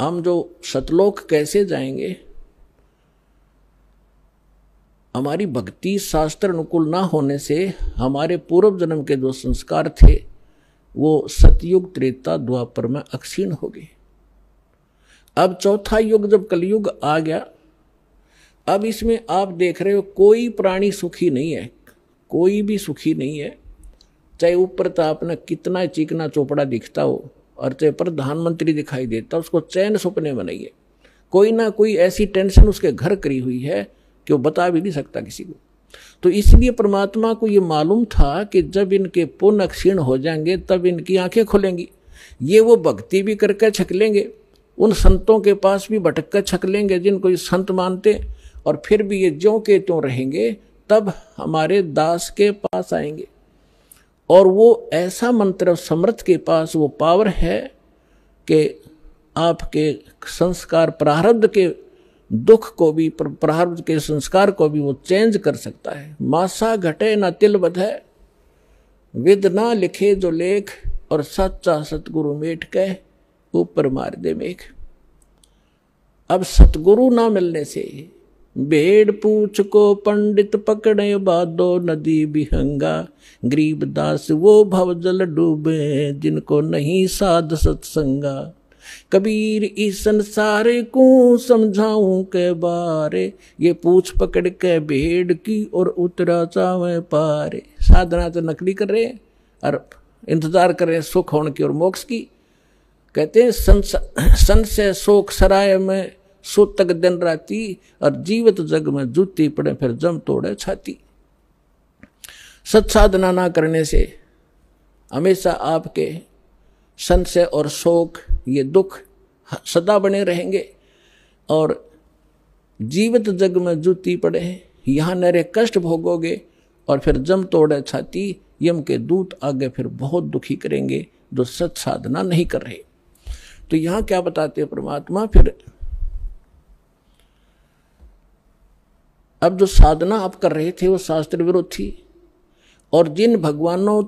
हम जो सतलोक कैसे जाएंगे, हमारी भक्ति शास्त्र अनुकूल ना होने से हमारे पूर्व जन्म के जो संस्कार थे वो सतयुग त्रेता द्वापर में अक्षीण हो गए। अब चौथा युग जब कलयुग आ गया, अब इसमें आप देख रहे हो कोई प्राणी सुखी नहीं है, कोई भी सुखी नहीं है। चाहे ऊपर तो आपने कितना चिकना चोपड़ा दिखता हो और चाहे प्रधानमंत्री दिखाई देता, उसको चैन सपने में नहीं है। कोई ना कोई ऐसी टेंशन उसके घर करी हुई है कि वो बता भी नहीं सकता किसी को। तो इसलिए परमात्मा को ये मालूम था कि जब इनके पुण्य क्षीण हो जाएंगे तब इनकी आंखें खुलेंगी। ये वो भक्ति भी करके छक लेंगे, उन संतों के पास भी भटक कर छक लेंगे जिनको ये संत मानते, और फिर भी ये ज्यों के त्यों रहेंगे, तब हमारे दास के पास आएंगे। और वो ऐसा मंत्र समर्थ के पास वो पावर है कि आपके संस्कार प्रारब्ध के दुख को भी, प्रारब्ध के संस्कार को भी वो चेंज कर सकता है। मासा घटे न तिल बधे, विद ना लिखे जो लेख, और सच्चा सतगुरु मेट कह ऊपर मार दे मेघ। अब सतगुरु ना मिलने से भेड़ पूछ को पंडित पकड़े बादो नदी बिहंगा, गरीब दास वो भव जल डूबे जिनको नहीं साध सत्संगा। कबीर इस संसारे को समझाऊं के बारे, ये पूछ पकड़ के भेड़ की और उतरा चावे पारे। साधना तो नकली कर रहे हैं और इंतजार कर रहे हैं सुख होने की और मोक्ष की। कहते हैं सन से शोक सराय में सुतक दिन राती, और जीवित जग में जूती पड़े फिर जम तोड़े छाती। सत साधना ना करने से हमेशा आपके संशय और शोक, ये दुख सदा बने रहेंगे, और जीवित जग में जूती पड़े यहाँ नरे कष्ट भोगोगे, और फिर जम तोड़े छाती। यम के दूत आगे फिर बहुत दुखी करेंगे जो सत साधना नहीं कर रहे। तो यहाँ क्या बताते हैं परमात्मा, फिर अब जो साधना आप कर रहे थे वो शास्त्र विरुद्ध थी, और जिन भगवानों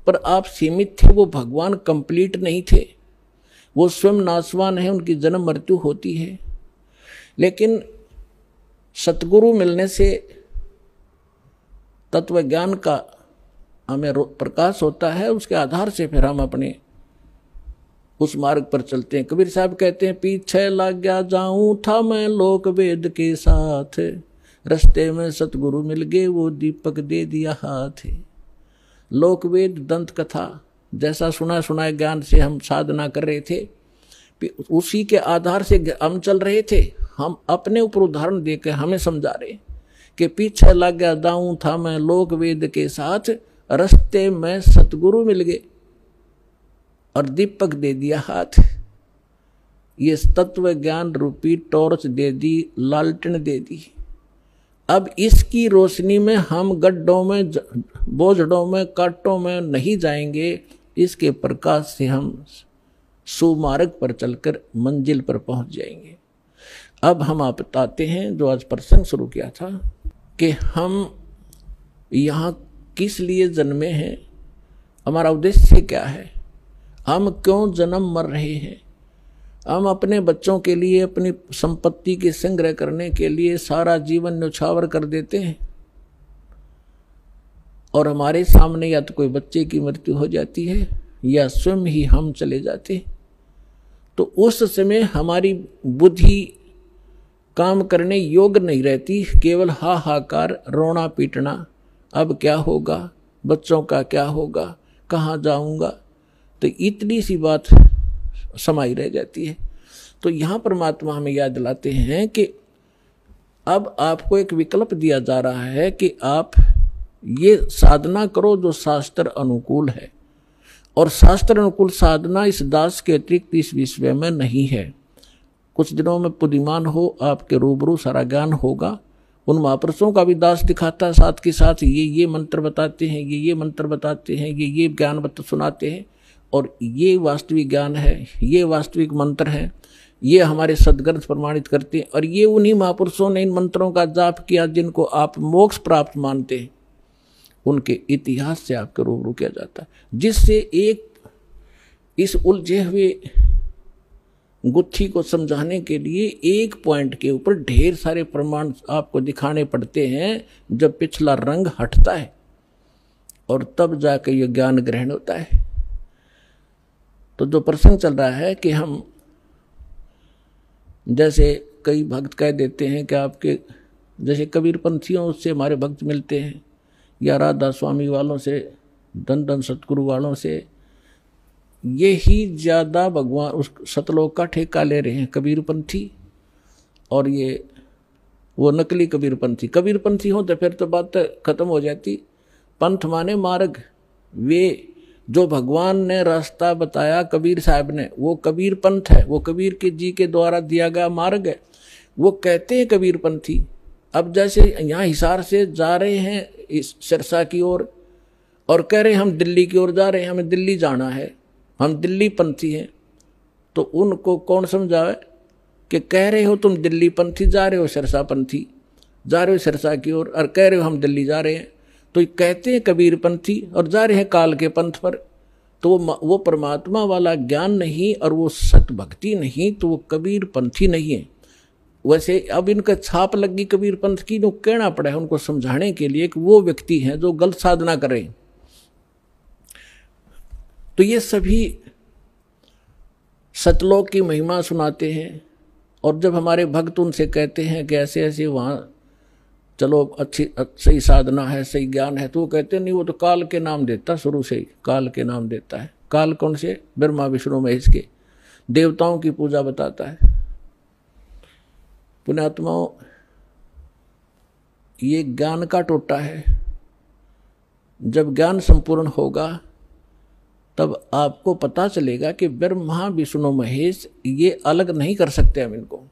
पर आप सीमित थे वो भगवान कंप्लीट नहीं थे, वो स्वयं नाशवान है, उनकी जन्म मृत्यु होती है। लेकिन सतगुरु मिलने से तत्व ज्ञान का हमें प्रकाश होता है, उसके आधार से फिर हम अपने उस मार्ग पर चलते हैं। कबीर साहब कहते हैं, पीछे लग गया जाऊं था मैं लोक वेद के साथ, रस्ते में सतगुरु मिल गए वो दीपक दे दिया हाथ। लोक वेद दंत कथा जैसा सुना सुनाए ज्ञान से हम साधना कर रहे थे, उसी के आधार से हम चल रहे थे। हम अपने ऊपर उदाहरण देकर हमें समझा रहे कि पीछे लग गया दाऊं था मैं लोक वेद के साथ, रस्ते में सतगुरु मिल गए और दीपक दे दिया हाथ। ये तत्व ज्ञान रूपी टॉर्च दे दी, लालटेन दे दी। अब इसकी रोशनी में हम गड्ढों में, बोझड़ों में, कांटों में नहीं जाएंगे, इसके प्रकाश से हम सुमार्ग पर चलकर मंजिल पर पहुंच जाएंगे। अब हम आप बताते हैं जो आज प्रसंग शुरू किया था कि हम यहाँ किस लिए जन्मे हैं, हमारा उद्देश्य क्या है, हम क्यों जन्म मर रहे हैं। हम अपने बच्चों के लिए, अपनी संपत्ति के संग्रह करने के लिए सारा जीवन न्यौछावर कर देते हैं, और हमारे सामने या तो कोई बच्चे की मृत्यु हो जाती है या स्वयं ही हम चले जाते हैं। तो उस समय हमारी बुद्धि काम करने योग्य नहीं रहती, केवल हाहाकार, रोना पीटना, अब क्या होगा, बच्चों का क्या होगा, कहाँ जाऊंगा, तो इतनी सी बात समाई रह जाती है। तो यहाँ परमात्मा हमें याद दिलाते हैं कि अब आपको एक विकल्प दिया जा रहा है कि आप ये साधना करो जो शास्त्र अनुकूल है, और शास्त्र अनुकूल साधना इस दास के अतिरिक्त इस विश्व में नहीं है। कुछ दिनों में पुदिमान हो, आपके रूबरू सारा ज्ञान होगा। उन महापुरुषों का भी दास दिखाता है, साथ के साथ ये मंत्र बताते हैं, ये मंत्र बताते हैं, ये ज्ञान सुनाते हैं, और ये वास्तविक ज्ञान है, ये वास्तविक मंत्र है, ये हमारे सदग्रंथ प्रमाणित करते हैं। और ये उन्हीं महापुरुषों ने इन मंत्रों का जाप किया जिनको आप मोक्ष प्राप्त मानते हैं, उनके इतिहास से आपके रूबरू किया जाता है, जिससे एक इस उलझे हुए गुत्थी को समझाने के लिए एक पॉइंट के ऊपर ढेर सारे प्रमाण आपको दिखाने पड़ते हैं। जब पिछला रंग हटता है और तब जाकर यह ज्ञान ग्रहण होता है। तो जो प्रसंग चल रहा है कि हम जैसे कई भक्त कह देते हैं कि आपके जैसे कबीर पंथियों से हमारे भक्त मिलते हैं, या राधा स्वामी वालों से, धन धन सतगुरु वालों से, ये ही ज़्यादा भगवान उस सतलोक का ठेका ले रहे हैं कबीर पंथी। और ये वो नकली कबीर पंथी, कबीर पंथी हो तो फिर तो बात खत्म हो जाती। पंथ माने मार्ग, वे जो भगवान ने रास्ता बताया कबीर साहब ने, वो कबीर पंथ है, वो कबीर के जी के द्वारा दिया गया मार्ग है, वो कहते हैं कबीर पंथी। अब जैसे यहाँ हिसार से जा रहे हैं इस सिरसा की ओर और कह रहे हैं हम दिल्ली की ओर जा रहे हैं, हमें दिल्ली जाना है, हम दिल्ली पंथी हैं, तो उनको कौन समझावे कि कह रहे हो तुम दिल्ली पंथी, जा रहे हो सिरसा पंथी, जा रहे हो सिरसा की ओर और कह रहे हो हम दिल्ली जा रहे हैं। तो कहते हैं कबीर पंथी और जा रहे हैं काल के पंथ पर। तो वो परमात्मा वाला ज्ञान नहीं और वो सत भक्ति नहीं, तो वो कबीर पंथी नहीं है। वैसे अब इनका छाप लगी कबीर पंथ की, तो कहना पड़ा है उनको समझाने के लिए कि वो व्यक्ति हैं जो गलत साधना करें। तो ये सभी सतलोक की महिमा सुनाते हैं, और जब हमारे भक्त उनसे कहते हैं कि ऐसे ऐसे वहाँ चलो अच्छी सही साधना है, सही ज्ञान है, तो वो कहते नहीं, वो तो काल के नाम देता, शुरू से ही काल के नाम देता है। काल कौन से? ब्रह्मा विष्णु महेश के, देवताओं की पूजा बताता है। पुण्यात्माओं, ये ज्ञान का टोटा है। जब ज्ञान संपूर्ण होगा तब आपको पता चलेगा कि ब्रह्मा विष्णु महेश ये अलग नहीं कर सकते हम इनको।